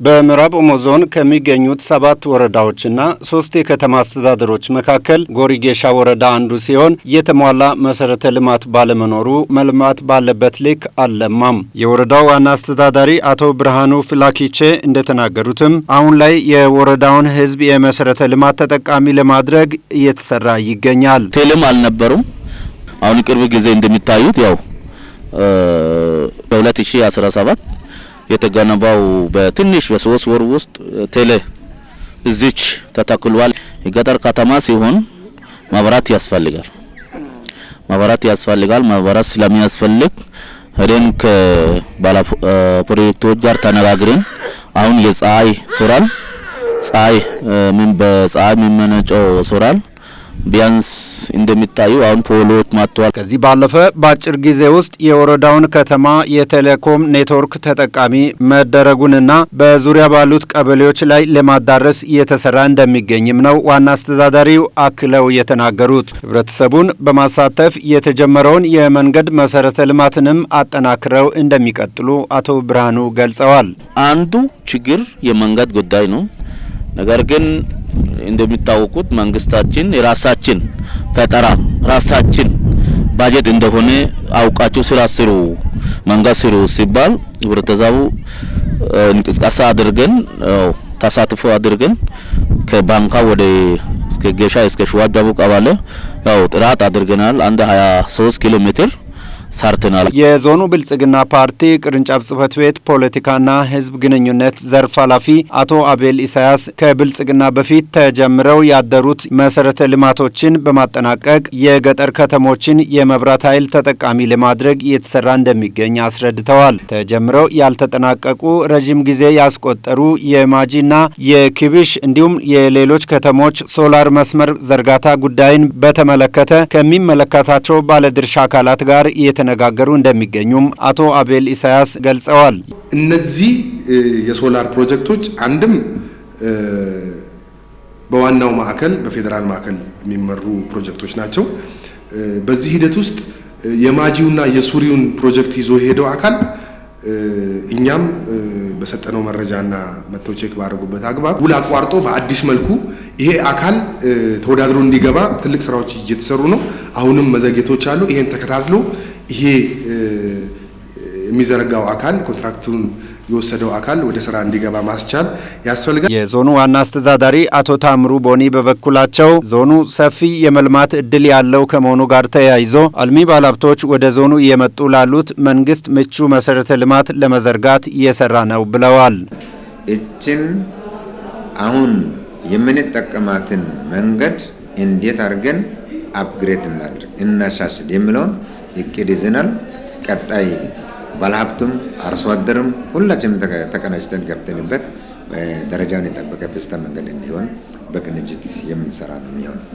በምዕራብ ኦሞ ዞን ከሚገኙት 7 ወረዳዎችና 3 የከተማ አስተዳደሮች መካከል ጎሪጌሻ ወረዳ አንዱ ሲሆን የተሟላ መሰረተ ልማት ባለመኖሩ መልማት ባለበት ልክ አልለማም። የወረዳው ዋና አስተዳዳሪ አቶ ብርሃኑ ፍላኪቼ እንደተናገሩትም አሁን ላይ የወረዳውን ሕዝብ የመሰረተ ልማት ተጠቃሚ ለማድረግ እየተሰራ ይገኛል። ቴሌም አልነበሩም። አሁን ቅርብ ጊዜ እንደሚታዩት ያው በ2017 የተገነባው በትንሽ በ3 ወር ውስጥ ቴሌ እዚች ተተክሏል። የገጠር ከተማ ሲሆን መብራት ያስፈልጋል። መብራት ስለሚያስፈልግ ሄደን ከባለ ፕሮጀክቶች ጋር ተነጋግረን አሁን የፀሐይ ሶላር በፀሐይ የሚመነጨው ሶላር ቢያንስ እንደሚታዩ አሁን ፖሎት ማጥቷል። ከዚህ ባለፈ በአጭር ጊዜ ውስጥ የወረዳውን ከተማ የቴሌኮም ኔትወርክ ተጠቃሚ መደረጉንና በዙሪያ ባሉት ቀበሌዎች ላይ ለማዳረስ እየተሰራ እንደሚገኝም ነው ዋና አስተዳዳሪው አክለው የተናገሩት። ህብረተሰቡን በማሳተፍ የተጀመረውን የመንገድ መሰረተ ልማትንም አጠናክረው እንደሚቀጥሉ አቶ ብርሃኑ ገልጸዋል። አንዱ ችግር የመንገድ ጉዳይ ነው። ነገር ግን እንደሚታወቁት መንግስታችን የራሳችን ፈጠራ ራሳችን ባጀት እንደሆነ አውቃችሁ ስራ ስሩ መንገድ ስሩ ሲባል ህብረተሰቡ እንቅስቃሴ አድርገን ተሳትፎ አድርገን ከባንካ ወደ እስከ ጌሻ እስከ ሸዋጃቡ ቀበሌ ያው ጥራት አድርገናል። 23 ኪሎ ሜትር ሰርተናል። የዞኑ ብልጽግና ፓርቲ ቅርንጫፍ ጽህፈት ቤት ፖለቲካና ህዝብ ግንኙነት ዘርፍ ኃላፊ አቶ አቤል ኢሳያስ ከብልጽግና በፊት ተጀምረው ያደሩት መሰረተ ልማቶችን በማጠናቀቅ የገጠር ከተሞችን የመብራት ኃይል ተጠቃሚ ለማድረግ እየተሰራ እንደሚገኝ አስረድተዋል። ተጀምረው ያልተጠናቀቁ ረጅም ጊዜ ያስቆጠሩ የማጂና የክብሽ እንዲሁም የሌሎች ከተሞች ሶላር መስመር ዘርጋታ ጉዳይን በተመለከተ ከሚመለከታቸው ባለድርሻ አካላት ጋር የተነጋገሩ እንደሚገኙም አቶ አቤል ኢሳያስ ገልጸዋል። እነዚህ የሶላር ፕሮጀክቶች አንድም በዋናው ማዕከል በፌደራል ማዕከል የሚመሩ ፕሮጀክቶች ናቸው። በዚህ ሂደት ውስጥ የማጂውና የሱሪውን ፕሮጀክት ይዞ ሄደው አካል እኛም በሰጠነው መረጃና መተው ቼክ ባደረጉበት አግባብ ውል አቋርጦ በአዲስ መልኩ ይሄ አካል ተወዳድሮ እንዲገባ ትልቅ ስራዎች እየተሰሩ ነው። አሁንም መዘግየቶች አሉ። ይሄን ተከታትሎ ይሄ የሚዘረጋው አካል ኮንትራክቱን የወሰደው አካል ወደ ስራ እንዲገባ ማስቻል ያስፈልጋል። የዞኑ ዋና አስተዳዳሪ አቶ ታምሩ ቦኒ በበኩላቸው ዞኑ ሰፊ የመልማት እድል ያለው ከመሆኑ ጋር ተያይዞ አልሚ ባለሀብቶች ወደ ዞኑ እየመጡ ላሉት መንግስት ምቹ መሰረተ ልማት ለመዘርጋት እየሰራ ነው ብለዋል። እችን አሁን የምንጠቀማትን መንገድ እንዴት አድርገን አፕግሬድ እናድርግ እናሻሽል የሚለውን እቅድ ይዘናል። ቀጣይ ባለሀብቱም አርሶ አደርም ሁላችንም ተቀናጅተን ገብተንበት ደረጃውን የጠበቀ በስተ መንገድ እንዲሆን በቅንጅት የምንሰራ ነው የሚሆነው።